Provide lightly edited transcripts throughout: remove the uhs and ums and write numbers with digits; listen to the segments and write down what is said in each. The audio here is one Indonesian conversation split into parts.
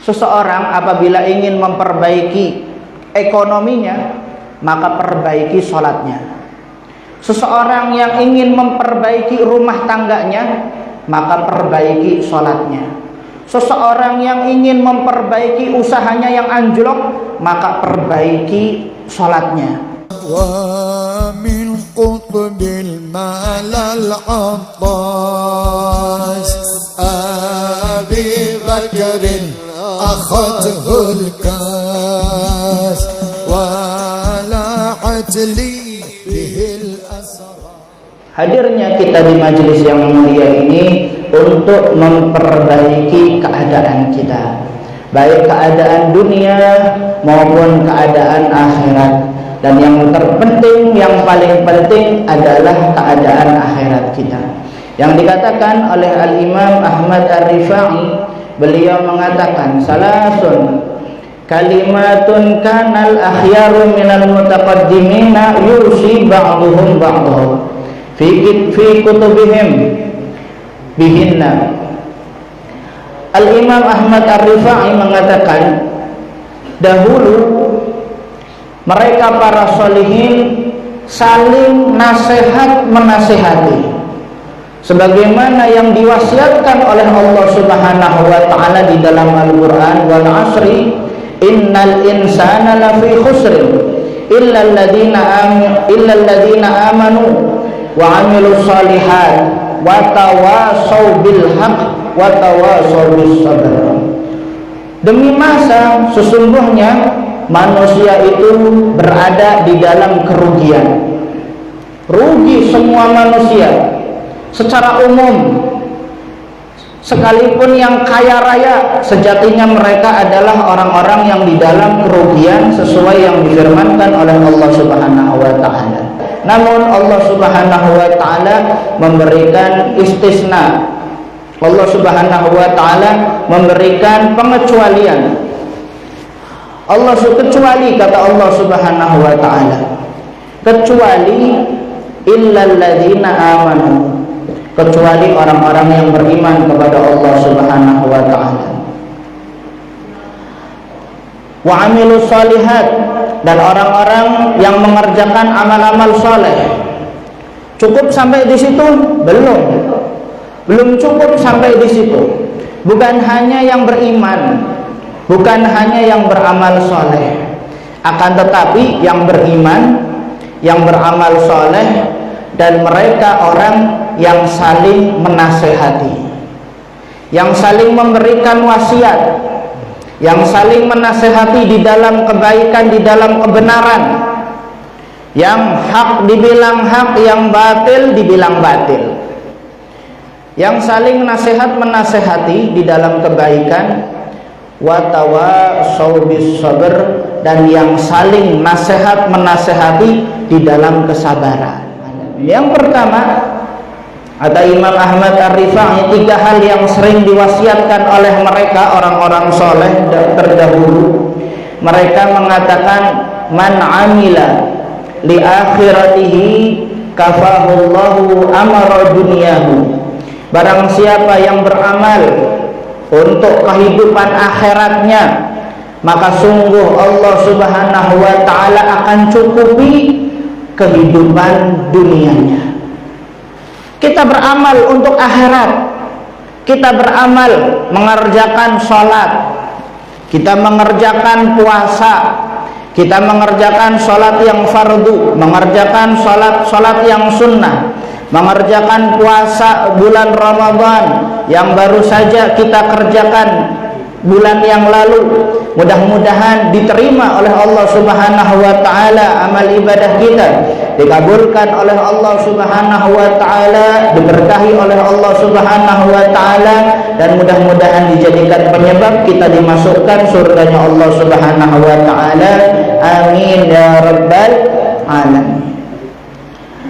Seseorang apabila ingin memperbaiki ekonominya, maka perbaiki sholatnya. Seseorang yang ingin memperbaiki rumah tangganya, maka perbaiki sholatnya. Seseorang yang ingin memperbaiki usahanya yang anjlok, maka perbaiki sholatnya. Wa min qutbil malal Abbas Abi Bakrin akhadhul kas wa la'at li bihil asra. Hadirnya kita di majelis yang mulia ini untuk memperbaiki keadaan kita, baik keadaan dunia maupun keadaan akhirat. Dan yang terpenting, yang paling penting adalah keadaan akhirat kita. Yang dikatakan oleh Al-Imam Ahmad Ar-Rifai, beliau mengatakan, salasun kalimatun kanal akhyaru minal mutaqaddimina yusi ba'duhum ba'duhum fi kutubihim bihinna. Al-Imam Ahmad Ar-Rifai mengatakan, dahulu mereka para sholihin saling nasihat menasihati, sebagaimana yang diwasiatkan oleh Allah Subhanahu wa taala di dalam Al-Qur'an, wal asri innal insana lafi khusrin illa alladziina amanu wa 'amilus shalihat wa tawassaw bil haqq wa tawassaw bis sabr. Demi masa sesungguhnya manusia itu berada di dalam kerugian. Rugi semua manusia secara umum. Sekalipun yang kaya raya, sejatinya mereka adalah orang-orang yang di dalam kerugian sesuai yang difirmankan oleh Allah Subhanahu wa taala. Namun Allah Subhanahu wa taala memberikan istisna. Allah Subhanahu wa taala memberikan pengecualian. Kecuali, kata Allah Subhanahu wa taala, kecuali illal ladzina amanu, kecuali orang-orang yang beriman kepada Allah Subhanahu wa taala, wa amilus shalihat, dan orang-orang yang mengerjakan amal-amal saleh. Cukup sampai di situ? Belum cukup sampai di situ. Bukan hanya yang beriman, bukan hanya yang beramal soleh, akan tetapi yang beriman, yang beramal soleh, dan mereka orang yang saling menasehati, yang saling memberikan wasiat, yang saling menasehati di dalam kebaikan, di dalam kebenaran, yang hak dibilang hak, yang batil dibilang batil, yang saling nasihat menasehati di dalam kebaikan, wa tawassaw bis sabr, dan yang saling nasihat menasehati di dalam kesabaran. Yang pertama, kata Imam Ahmad Ar-Rifai, 3 hal yang sering diwasiatkan oleh mereka orang-orang soleh terdahulu. Mereka mengatakan, man amila li akhiratihi kafahullahu amara dunyahu. Barang siapa yang beramal untuk kehidupan akhiratnya, maka sungguh Allah Subhanahu wa taala akan cukupi kehidupan dunianya. Kita beramal untuk akhirat, kita beramal mengerjakan sholat, kita mengerjakan puasa, kita mengerjakan sholat yang fardu, mengerjakan sholat yang sunnah, mengerjakan puasa bulan Ramadan yang baru saja kita kerjakan bulan yang lalu. Mudah-mudahan diterima oleh Allah Subhanahu wa taala amal ibadah kita, dikabulkan oleh Allah Subhanahu wa taala, diberkahi oleh Allah Subhanahu wa taala, dan mudah-mudahan dijadikan penyebab kita dimasukkan surganya Allah Subhanahu wa taala. Amin ya rabbal alamin.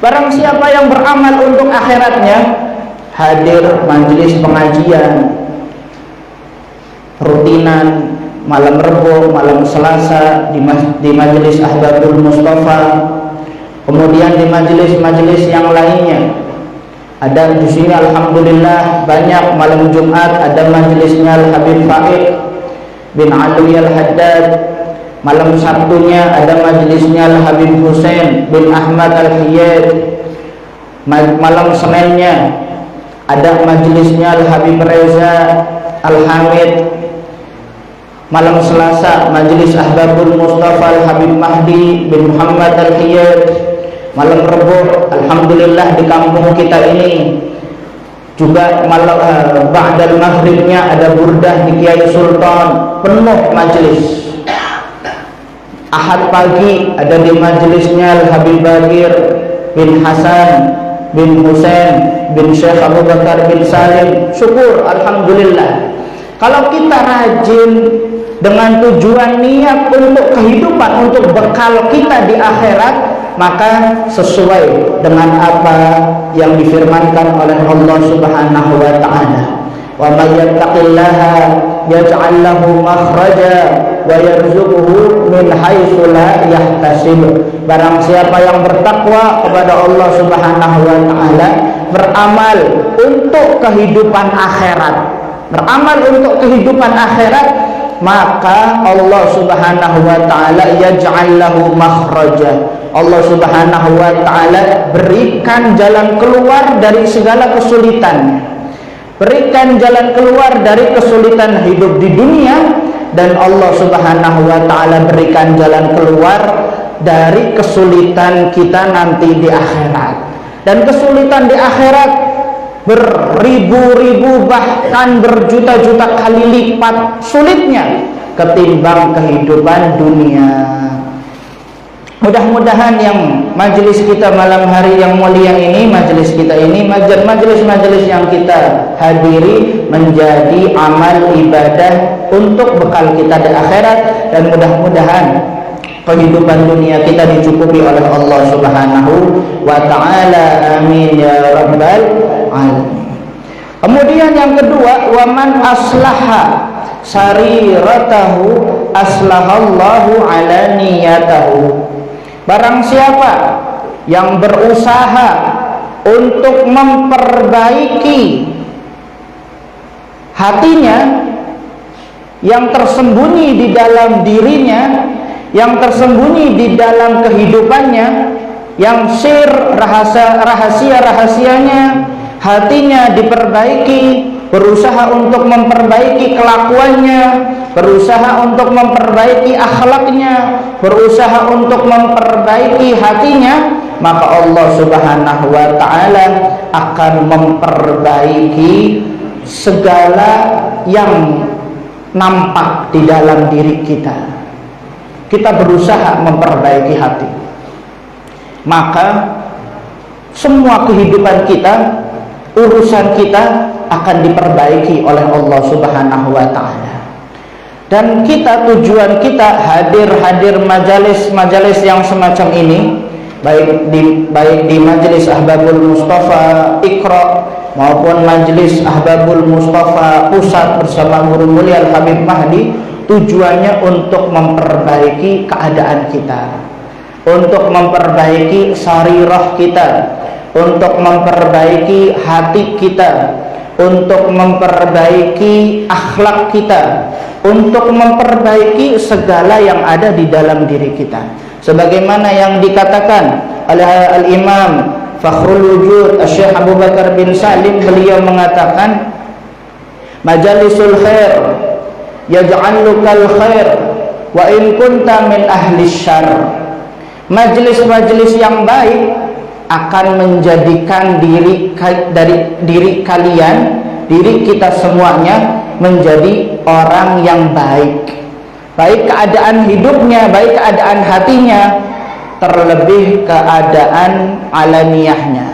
Barang siapa yang beramal untuk akhiratnya, hadir majelis pengajian rutinan malam Rebo, malam Selasa di majelis Ahbabul Mustafa, kemudian di majelis-majelis yang lainnya. Ada di sini alhamdulillah banyak malam Jumat ada majelisnya Al Habib Faid, bin Alwi Al-Haddad. Malam Sabtunya ada majelisnya Al-Habib Husain bin Ahmad Al-Hiyad. Malam Seninnya ada majelisnya Al-Habib Reza Al-Hamid. Malam Selasa majelis Ahbabul Mustafa Al-Habib Mahdi bin Muhammad Al-Hiyad. Malam Rabu alhamdulillah di kampung kita ini juga malam ba'dal maghribnya ada burdah di Kiai Sultan, penuh majelis. Ahad pagi ada di majelisnya Al-Habib Bagir bin Hasan bin Husain bin Syekh Abu Bakar bin Salim. Syukur alhamdulillah. Kalau kita rajin dengan tujuan niat untuk kehidupan, untuk bekal kita di akhirat, maka sesuai dengan apa yang difirmankan oleh Allah Subhanahu wa taala. Wa may yattaqillaha yaj'al lahu makhraja wa yarzuquhu min haitsu la yahtasib. Barang siapa yang bertakwa kepada Allah Subhanahu wa taala, beramal untuk kehidupan akhirat, beramal untuk kehidupan akhirat, maka Allah Subhanahu wa taala yaj'al lahu makhraja. Allah Subhanahu wa taala berikan jalan keluar dari segala kesulitan. Berikan jalan keluar dari kesulitan hidup di dunia, dan Allah Subhanahu wa taala berikan jalan keluar dari kesulitan kita nanti di akhirat. Dan kesulitan di akhirat beribu-ribu bahkan berjuta-juta kali lipat sulitnya ketimbang kehidupan dunia. Mudah-mudahan yang majelis kita malam hari yang mulia ini, majelis kita ini, majelis-majelis yang kita hadiri menjadi amal ibadah untuk bekal kita di akhirat, dan mudah-mudahan kehidupan dunia kita dicukupi oleh Allah Subhanahu wa taala. Amin ya rabbal alamin. Kemudian yang kedua, waman aslaha sariratahu aslahallahu ala niyatahu. Barang siapa yang berusaha untuk memperbaiki hatinya, yang tersembunyi di dalam dirinya, yang tersembunyi di dalam kehidupannya, yang rahasia-rahasianya, hatinya diperbaiki, berusaha untuk memperbaiki kelakuannya, berusaha untuk memperbaiki akhlaknya, berusaha untuk memperbaiki hatinya, maka Allah Subhanahu wa taala akan memperbaiki segala yang nampak di dalam diri kita. Kita berusaha memperbaiki hati, maka semua kehidupan kita, urusan kita akan diperbaiki oleh Allah Subhanahu wa taala. Dan kita, tujuan kita hadir majalis yang semacam ini, baik di majelis Ahbabul Mustafa Iqra maupun majelis Ahbabul Mustafa Pusat bersama Guru Mulia Al-Habib Mahdi, tujuannya untuk memperbaiki keadaan kita, untuk memperbaiki sarirah kita, untuk memperbaiki hati kita, untuk memperbaiki akhlak kita, untuk memperbaiki segala yang ada di dalam diri kita. Sebagaimana yang dikatakan oleh Al-Imam Fakhrul Wujud Syekh Abu Bakar bin Salim, beliau mengatakan, majalisul khair yaj'alukal khair wa in kunta min ahli syarr. Majelis-majelis yang baik akan menjadikan diri kalian, diri kita semuanya menjadi orang yang baik, baik keadaan hidupnya, baik keadaan hatinya, terlebih keadaan alaniyahnya.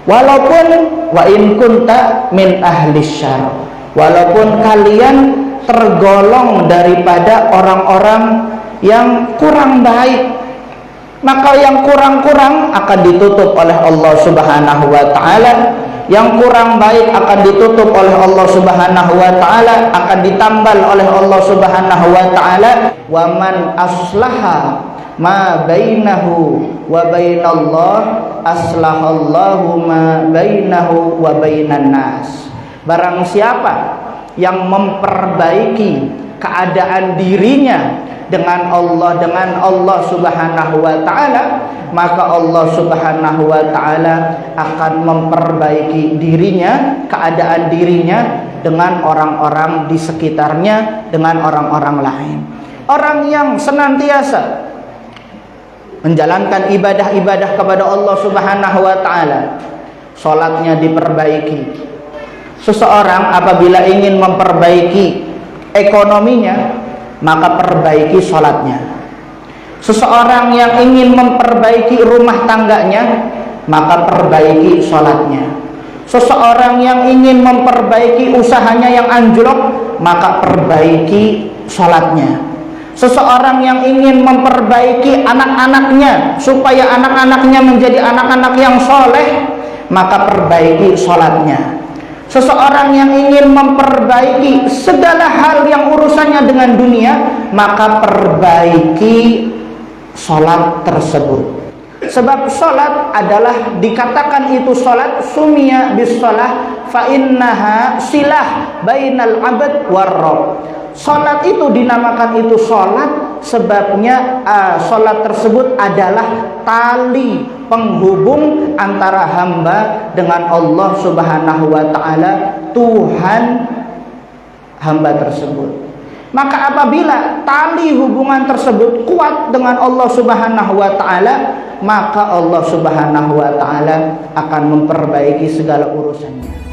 Walaupun wa in kunta min ahli syarr, walaupun kalian tergolong daripada orang-orang yang kurang baik, maka yang kurang-kurang akan ditutup oleh Allah Subhanahu wa taala. Yang kurang baik akan ditutup oleh Allah Subhanahu wa taala, akan ditambal oleh Allah Subhanahu wa taala. Wa man aslaha ma bainahu wa bainallah aslahallahu ma bainahu wa bainan nas. Barang siapa yang memperbaiki keadaan dirinya dengan Allah Subhanahu wa taala, maka Allah Subhanahu wa taala akan memperbaiki dirinya, keadaan dirinya dengan orang-orang di sekitarnya, dengan orang-orang lain. Orang yang senantiasa menjalankan ibadah-ibadah kepada Allah Subhanahu wa taala, salatnya diperbaiki. Seseorang apabila ingin memperbaiki ekonominya, maka perbaiki salatnya. Seseorang yang ingin memperbaiki rumah tangganya, maka perbaiki salatnya. Seseorang yang ingin memperbaiki usahanya yang anjlok, maka perbaiki salatnya. Seseorang yang ingin memperbaiki anak-anaknya supaya anak-anaknya menjadi anak-anak yang soleh, maka perbaiki salatnya. Seseorang yang ingin memperbaiki segala hal yang urusannya dengan dunia, maka perbaiki salat tersebut. Sebab salat adalah dikatakan itu salat sumia bis salah fa innaha silah bainal abad war rabb. Salat itu dinamakan itu salat sebabnya salat tersebut adalah tali penghubung antara hamba dengan Allah Subhanahu wa taala, Tuhan hamba tersebut. Maka apabila tali hubungan tersebut kuat dengan Allah Subhanahu wa taala, maka Allah Subhanahu wa taala akan memperbaiki segala urusannya.